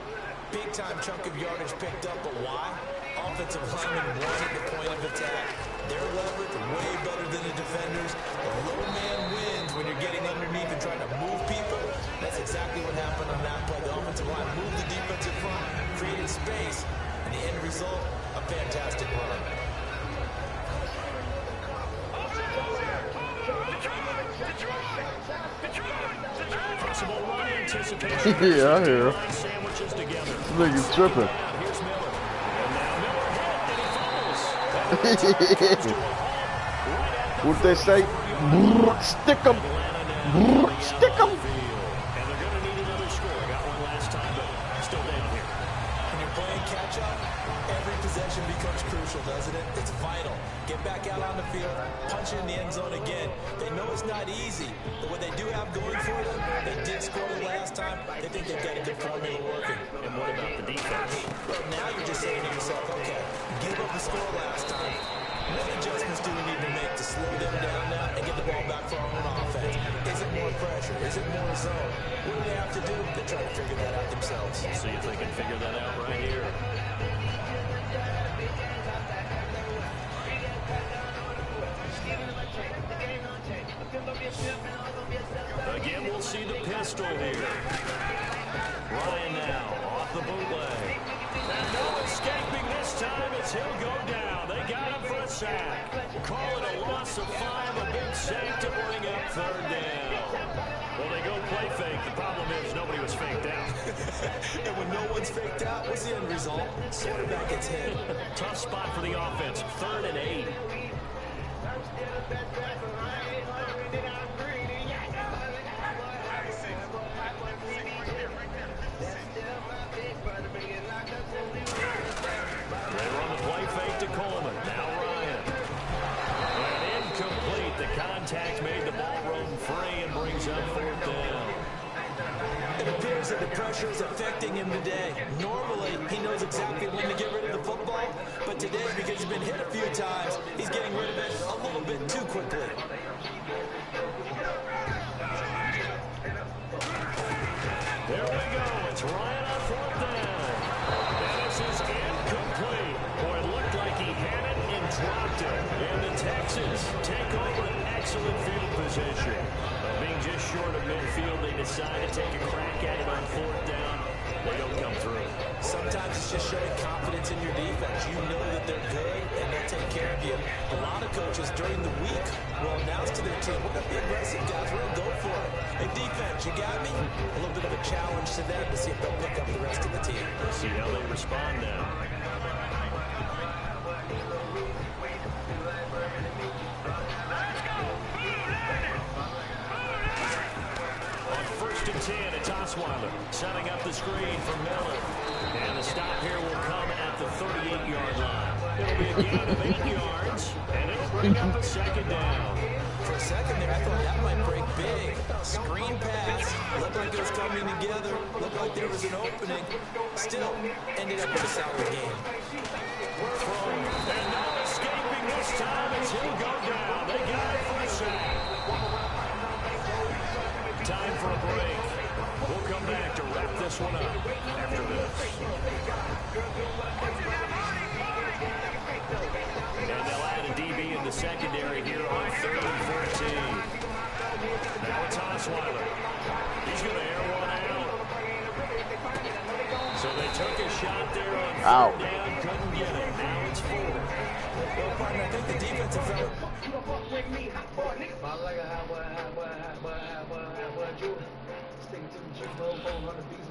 Big-time chunk of yardage picked up, but why? Offensive linemen won at the point of attack. They're leveraged way better than the defenders. The low man wins when you're getting underneath and trying to move people. That's exactly what happened on that play. The offensive line moved the defensive front, created space, and the end result, a fantastic run. Possible run anticipation. Yeah, I hear. Sandwiches together. Niggas tripping. Here's Miller. And now Miller hit, and he What they say? Stick 'em. Stick 'em. And they're going to need another score. Got one last time, but still down here. When you're playing catch-up, every possession becomes crucial, doesn't it? It's vital. Get back out on the field, punch it in the end zone again. They know it's not easy, but what they do have going for them, they did score the last time. They think they've got a good formula working. And what about the defense? Well, now you're just saying to yourself, okay, give up the score last time. What adjustments do we need to make to slow them down now and get the ball back for our own offense? Is it more pressure? Is it more zone? What do they have to do? They're trying to figure that out themselves. See if they can figure that out right here. Again, we'll see the pistol here. Ryan now off the bootleg. And no escaping this time as he'll go down. They got him for a sack. Call it a loss of 5, a big sack to bring up third down. Well, they go play fake. The problem is nobody was faked out. And when no one's faked out, what's the end result? Quarterback gets hit. Tough spot for the offense. 3rd and 8. They run the play fake to Coleman. Now Ryan. And incomplete. The contact made the ball roam free and brings up 4th down. It appears that the pressure is affecting him today. Normally, he knows exactly when to get rid of the football, but today, because he's been hit a few times, he's getting rid of it a little bit too quickly. There we go. It's Ryan on 4th down. And this is incomplete. Boy, it looked like he had it and dropped it. And the Texans take over an excellent field position. Being just short of midfield, they decide to take a crack at it on 4th down. They don't come through. Sometimes it's just showing confidence in your defense. You know that they're good and they'll take care of you. A lot of coaches during the week will announce to their team, we're going to be aggressive, guys. We're going to go for it. Hey, defense, you got me? A little bit of a challenge to them to see if they'll pick up the rest of the team. Let's see how they respond now. On 1st and 10, it's Osweiler setting up the screen for Miller. And the stop here will come at the 38-yard line. It'll be a gain of 8 yards, and it'll bring up a 2nd down. For a second there, I thought that might break big. Screen pass. Looked like it was coming together. Looked like there was an opening. Still, ended up with a solid game. And no escaping this time as he'll go down. They got it for a sack. Time for a break. We'll come back to wrap this one up after this. And they'll add a DB in the secondary here on 3rd and 14. Now it's Osweiler. He's going to air one out. So they took a shot there on 3rd down, couldn't get it. Now it's 4. Well, partner, I think the defensive fella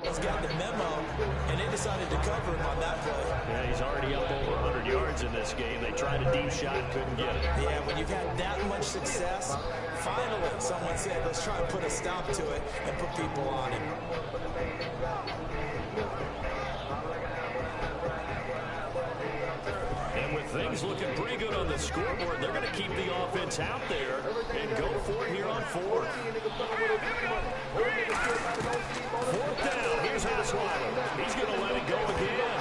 has got the memo, and they decided to cover him on that play. Yeah, he's already up over 100 yards in this game. They tried a deep shot, couldn't get it. Yeah, when you've had that much success, finally someone said, let's try and put a stop to it and put people on him. And with things looking pretty good on the scoreboard, they're going to keep the offense out there and go for it here on 4th. 4th down. Here's Osweiler. He's going to let it go again.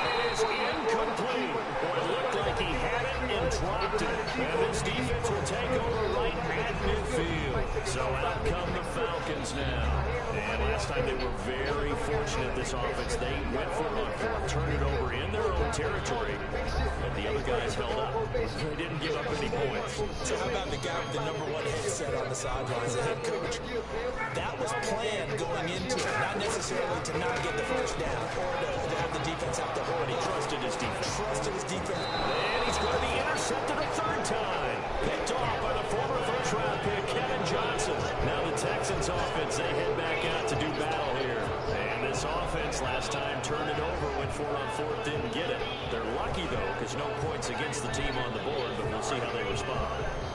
It is incomplete. Boy, it looked like he had it and dropped it. And this defense will take over right at midfield. So out come the Falcons now. And last time they were very fortunate, this offense. They went for it on 4th, turned it over in their own territory. And the other guys held up. They didn't give up any points. So how about the guy with the #1 headset on the sidelines, the head coach? That was planned going into it, not necessarily to not get the first down or to have the defense have to hold it. He trusted his defense. Trusted his defense. And he's going to be intercepted a 3rd time. Picked off by the former 1st-round pick, Kevin Johnson. Now the Texans offense, they head back out to do battle here. And this This offense last time turned it over, went 4 on 4th, didn't get it. They're lucky, though, because no points against the team on the board, but we'll see how they respond.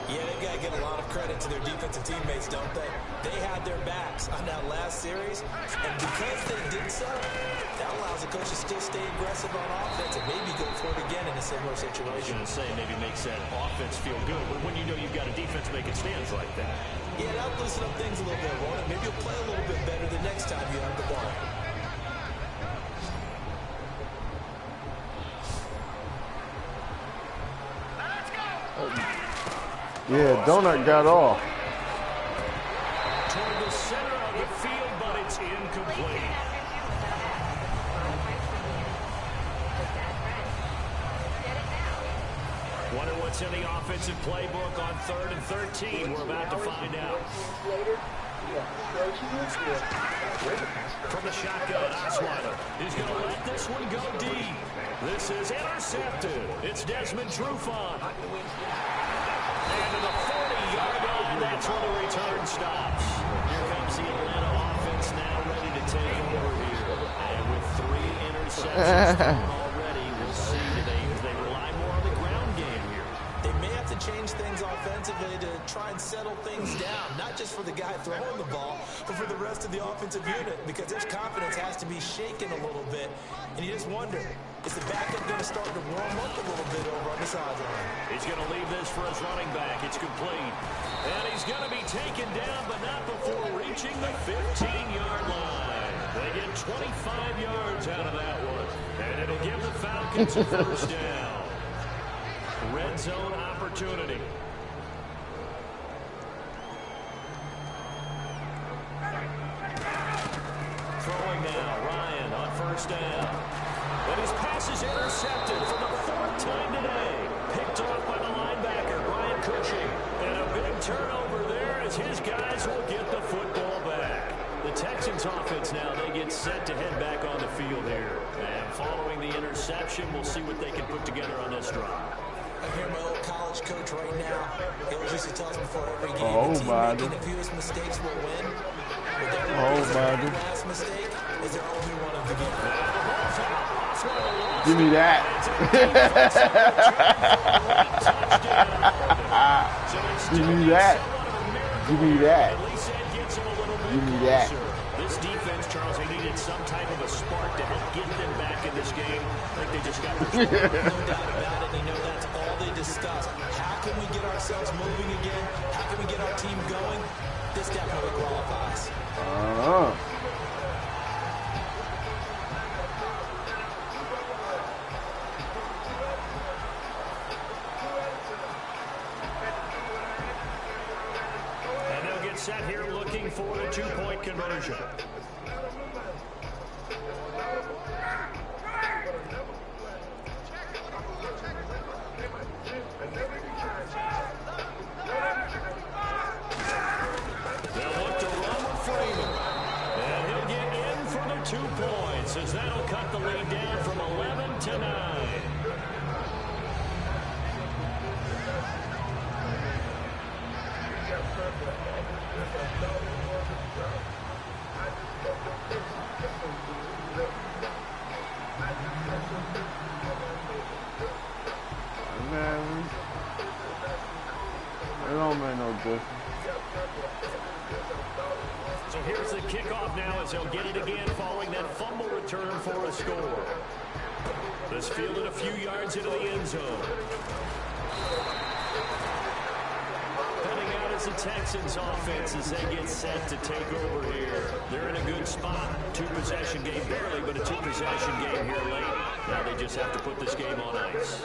Yeah, they've got to give a lot of credit to their defensive teammates, don't they? They had their backs on that last series, and because they did so, that allows the coach to still stay aggressive on offense and maybe go for it again in a similar situation. I was going to say, maybe makes that offense feel good, but when you know you've got a defense making stands like that. Yeah, that'll loosen up things a little bit, won't it? Maybe you'll play a little bit better the next time you have the ball. Yeah, Donut got off. Toward the center of the field, but it's incomplete. Wonder what's in the offensive playbook on 3rd and 13. We're about to find out. From the shotgun, Osweiler. He's going to let this one go deep. This is intercepted. It's Desmond Trufant. And to the 40-yard line, that's where the return stops. Here comes the Atlanta offense now ready to take over here. And with 3 interceptions thrown already, we'll see they rely more on the ground game here. They may have to change things offensively to try and settle things down, not just for the guy throwing the ball, but for the rest of the offensive unit, because their confidence has to be shaken a little bit. And you just wonder, is the backup going to start to warm up a little bit over on the sideline? He's going to leave this for his running back. It's complete. And he's going to be taken down, but not before reaching the 15-yard line. They get 25 yards out of that one. And it'll give the Falcons a first down. Red zone opportunity. Throwing now, Ryan on first down. And his pass is intercepted for the 4th time today. Picked off by the linebacker, Brian Cushing. And a big turnover there as his guys will get the football back. The Texans offense now, they get set to head back on the field here. And following the interception, we'll see what they can put together on this drive. I hear my old college coach right now. He always used to tell us before every game, Oh, the team Bible. making the fewest mistakes will win. But their Bible. last mistake is their only one of the game. Give me that. Give me that. Give me that. Give me that. This defense, Charles, they needed some type of a spark to help get them back in this game. I think they just got the No doubt about it. You know, that's all they discuss. How can we get ourselves moving again? How can we get our team going? This definitely qualifies. And they'll get set here looking for the 2-point conversion. They'll look to run with Freeman. And he'll get in for the 2 points as that'll cut the lead down from 11 to 9. Man, it don't make no difference. So here's the kickoff now as they'll get it again following that fumble return for a score. This fielded a few yards into the end zone. Heading out is the Texans offense as they get set to take over here. They're in a good spot. 2-possession game barely, but a 2-possession game here late. Now they just have to put this game on ice.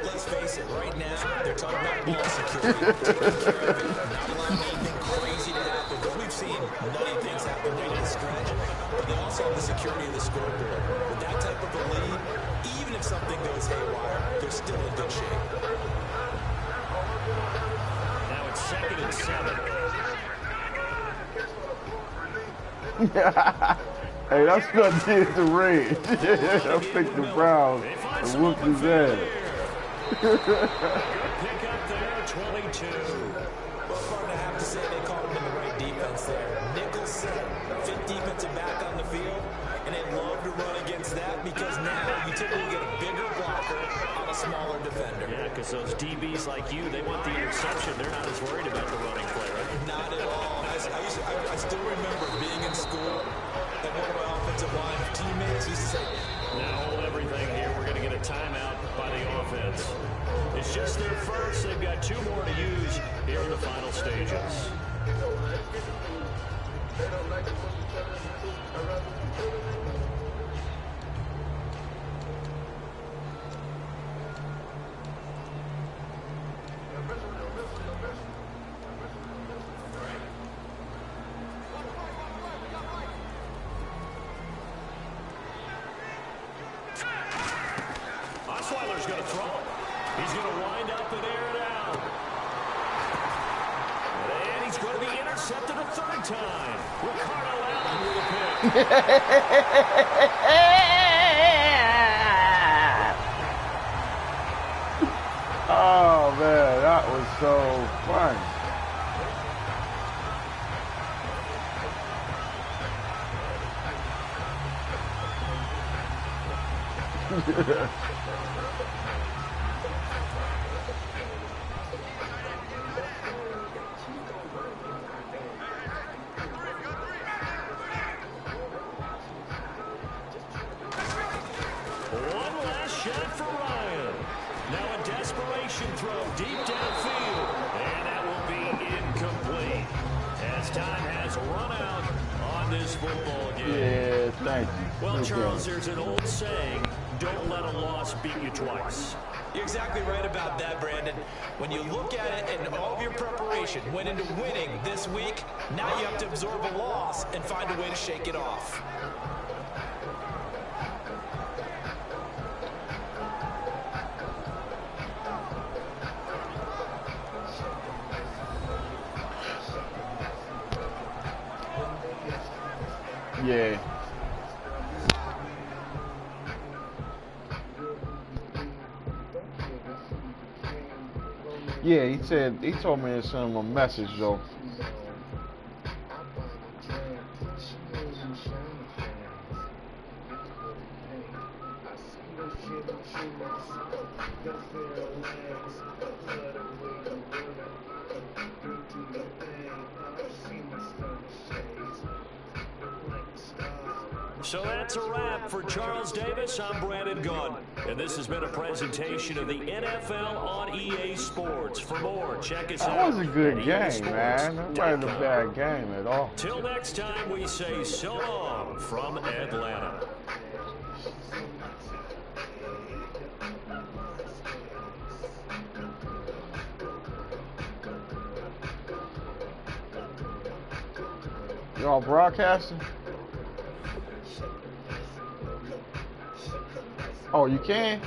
Let's face it, right now, they're talking about ball security. Taking care of it, not allowing anything crazy to happen. Because we've seen nutty things happen down the stretch. But they also have the security of the scoreboard. With that type of a lead, even if something goes haywire, they're still in good shape. Now it's 2nd and 7. Hey, that's what did the Reds. I picked the Browns and whooped his ass. Pick up there, 22. Well, partner, I have to say they called him in the right defense there. Nickel set, fifth defensive back on the field, and they love to run against that because now you typically get a bigger blocker on a smaller defender. Yeah, because those DBs like you, they want the interception. They're not as worried about the running play, right? Not at all. I still remember being in school, and one of my offensive line teammates used to say, now hold everything here. We're going to get a timeout by the offense. It's just their first. They've got 2 more to use here in the final stages. Osweiler's going to throw. He's going to wind up and air it out. And he's going to be intercepted a 3rd time. Ricardo Allen with a pick. Oh man, that was so fun. One last shot for Ryan. Now a desperation throw deep downfield. And that will be incomplete. As time has run out on this football game. Yeah, thank you. Well, Good Charles, game. there's an old saying, don't let a loss beat you twice. you're exactly right about that, Brandon. When you look at it and all of your preparation went into winning this week, now you have to absorb a loss and find a way to shake it off. Yeah. Yeah, he told me to send him a message though. So that's a wrap for Charles Davis. I'm Brandon Gunn, and this has been a presentation of the NFL on EA Sports. For more, check us out. That was a good at game, man. That wasn't a easports.com. bad game at all. Till next time, we say so long from Atlanta. Y'all broadcasting? Oh, you can?